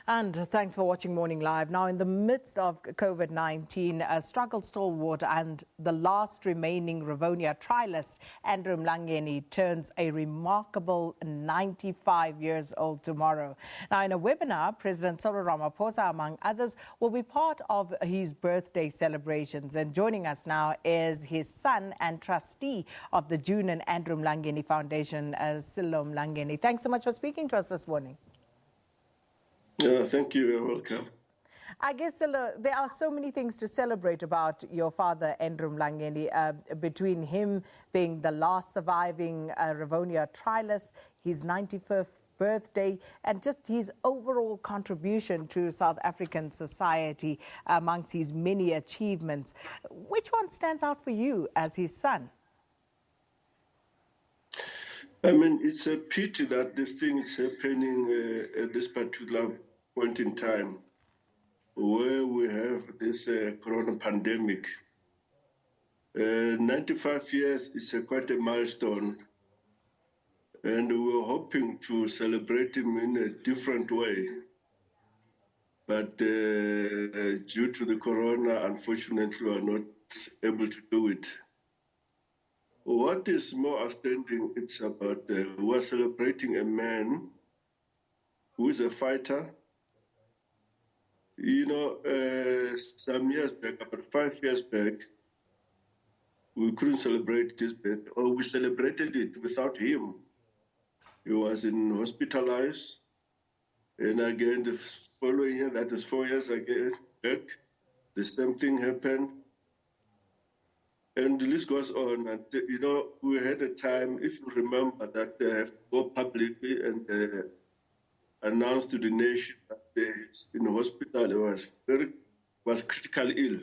And thanks for watching Morning Live. Now, in the midst of COVID-19, a struggle stalwart and the last remaining Rivonia trialist, Andrew Mlangeni, turns a remarkable 95 years old tomorrow. Now, in a webinar, President Cyril Ramaphosa, among others, will be part of his birthday celebrations. And joining us now is his son and trustee of the June and Andrew Mlangeni Foundation, Sello Mlangeni. Thanks so much for speaking to us this morning. Thank you. You're welcome. I guess there are so many things to celebrate about your father, Andrew Mlangeni, between him being the last surviving Rivonia trialist, his 95th birthday, and just his overall contribution to South African society amongst his many achievements. Which one stands out for you as his son? I mean, it's a pity that this thing is happening at this particular point in time where we have this corona pandemic. 95 years is quite a milestone, and we're hoping to celebrate him in a different way. But due to the corona, unfortunately, we are not able to do it. What is more outstanding, it's about we're celebrating a man who is a fighter. You know, some years back, about 5 years back, we couldn't celebrate his birthday, or we celebrated it without him. He was hospitalized, and again, the following year, that was 4 years back, the same thing happened. And the list goes on. And, you know, we had a time, if you remember, that they have to go publicly and announce to the nation that he's in the hospital. He was critically ill.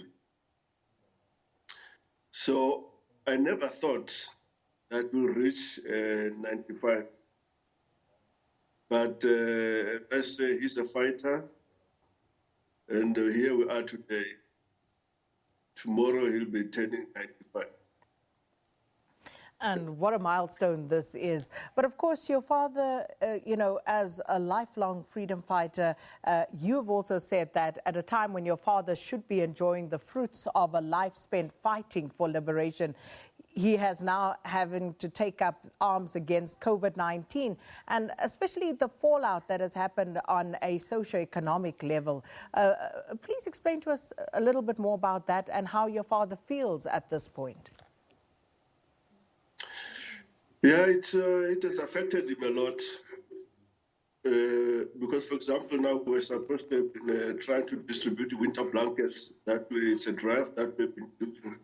So I never thought that we'll reach 95. But as I say, he's a fighter. And here we are today. Tomorrow he'll be turning 95. And what a milestone this is. But of course, your father, you know, as a lifelong freedom fighter, you've also said that at a time when your father should be enjoying the fruits of a life spent fighting for liberation, he has now having to take up arms against COVID-19, and especially the fallout that has happened on a socio-economic level. Please explain to us a little bit more about that and how your father feels at this point. Yeah, it has affected him a lot. Because, for example, now we're supposed to have been trying to distribute winter blankets. That way, it's a drive that we've been doing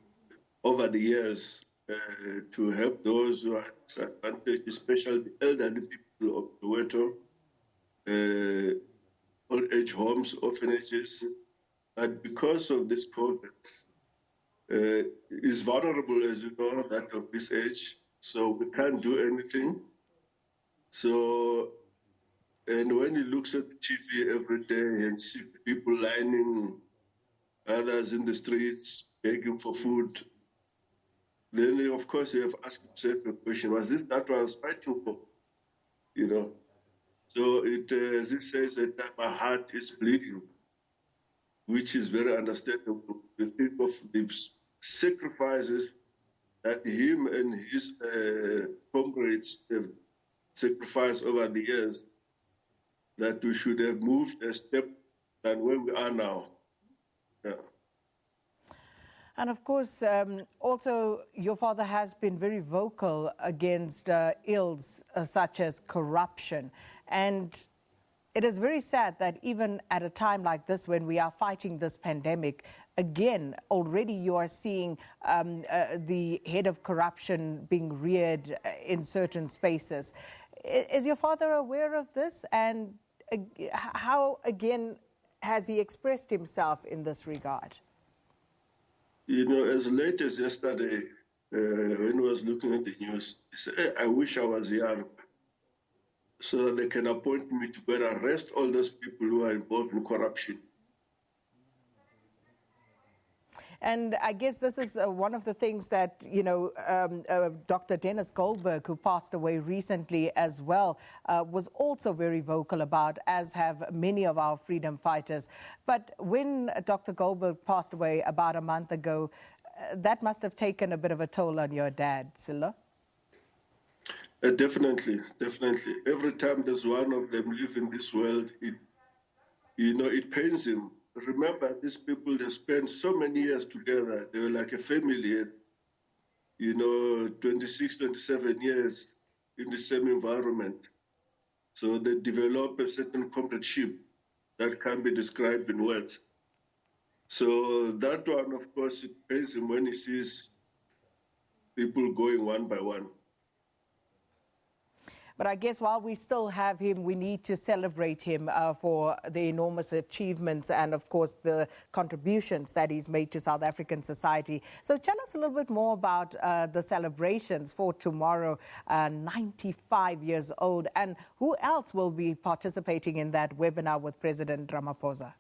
over the years. To help those who are disadvantaged, especially the elderly people of Soweto, old age homes, orphanages. But because of this COVID, is vulnerable, as you know, that of this age, so we can't do anything. So, and when he looks at the TV every day and see people lining, others in the streets begging for food, then, of course, you have asked yourself a question, was this that I was fighting for? You know? So it, as it says, that my heart is bleeding, which is very understandable. You think of the sacrifices that him and his comrades have sacrificed over the years, that we should have moved a step than where we are now. Yeah. And of course, also, your father has been very vocal against ills such as corruption. And it is very sad that even at a time like this, when we are fighting this pandemic, again, already you are seeing the head of corruption being reared in certain spaces. Is your father aware of this? And how, again, has he expressed himself in this regard? You know, as late as yesterday, when I was looking at the news, he said, hey, I wish I was young so that they can appoint me to go and arrest all those people who are involved in corruption. And I guess this is one of the things that, Dr. Dennis Goldberg, who passed away recently as well, was also very vocal about, as have many of our freedom fighters. But when Dr. Goldberg passed away about a month ago, that must have taken a bit of a toll on your dad, Sello. Definitely, definitely. Every time there's one of them leaving this world, it pains him. Remember, these people, they spent so many years together. They were like a family, 26, 27 years in the same environment. So they develop a certain comradeship that can be described in words. So that one, of course, it pains him when he sees people going one by one. But I guess while we still have him, we need to celebrate him for the enormous achievements and, of course, the contributions that he's made to South African society. So tell us a little bit more about the celebrations for tomorrow, 95 years old. And who else will be participating in that webinar with President Ramaphosa?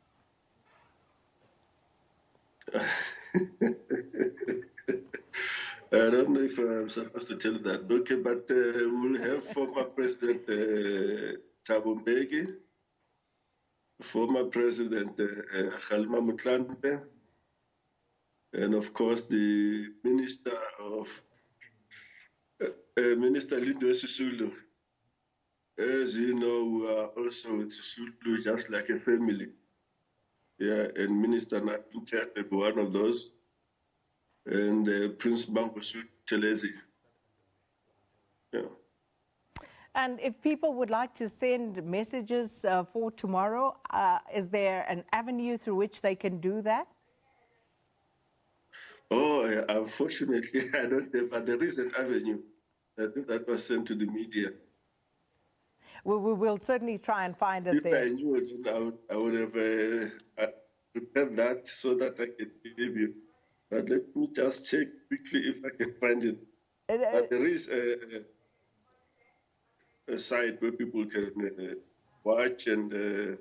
I don't know if I'm supposed to tell that, okay, but we'll have former President Thabo Mbeki, former President Kgalema Motlanthe, and of course the Minister Lindiwe Sisulu. As you know, we are also with Sisulu just like a family. Yeah, and Minister Natincha will be one of those. And Prince Bankosu Telezi. Yeah. And if people would like to send messages for tomorrow, is there an avenue through which they can do that? Oh, unfortunately, I don't know, but there is an avenue. I think that was sent to the media. We will certainly try and find it there. If I knew it, I would have prepared that so that I could give you. But let me just check quickly if I can find it. But there is a site where people can watch and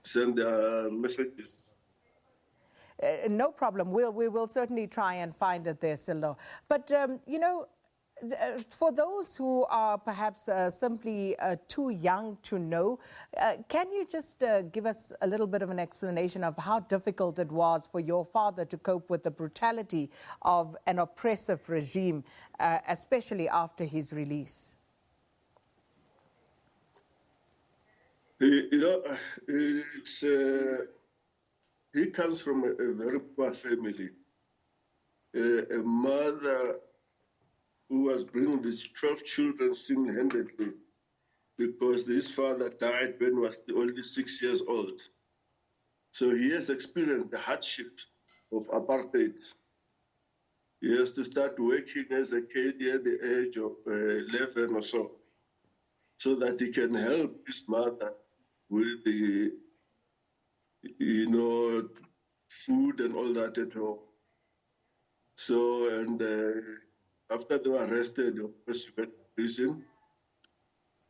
send their messages. No problem. We will certainly try and find it there, Sello. But, for those who are perhaps simply too young to know, can you just give us a little bit of an explanation of how difficult it was for your father to cope with the brutality of an oppressive regime, especially after his release? He comes from a very poor family. A mother who was bringing these 12 children single-handedly because his father died when he was only 6 years old. So he has experienced the hardship of apartheid. He has to start working as a kid at the age of 11 or so that he can help his mother with the, food and all that at home. So, and after they were arrested, of course, he went to prison.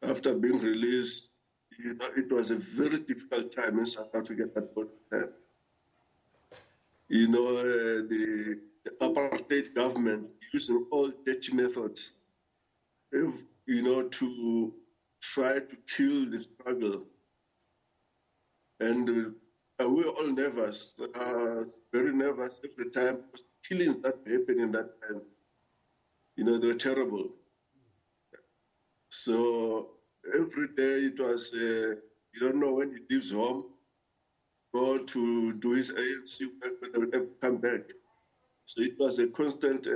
After being released, it was a very difficult time in South Africa at that point in time. The apartheid government using all dirty methods, to try to kill the struggle. And we were all nervous, very nervous every time, because killings that happened in that time, they were terrible. So every day it was, you don't know when he leaves home, go to do his ANC work, whether he'll ever come back. So it was a constant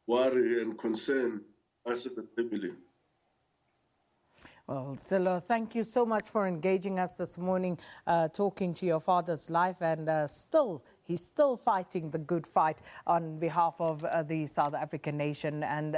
worry and concern us as a family. Well, Sello, thank you so much for engaging us this morning, talking to your father's life and still he's still fighting the good fight on behalf of the South African nation. And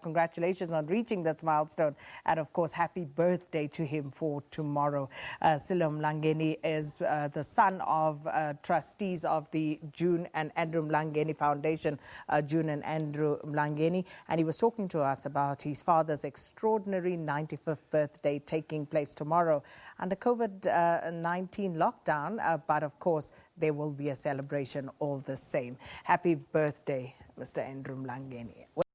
congratulations on reaching this milestone. And of course, happy birthday to him for tomorrow. Cyril Mlangeni is the son of trustees of the June and Andrew Mlangeni Foundation, June and Andrew Mlangeni. And he was talking to us about his father's extraordinary 95th birthday taking place tomorrow under COVID-19 lockdown. But of course, there will be a celebration all the same. Happy birthday, Mr. Andrew Mlangeni.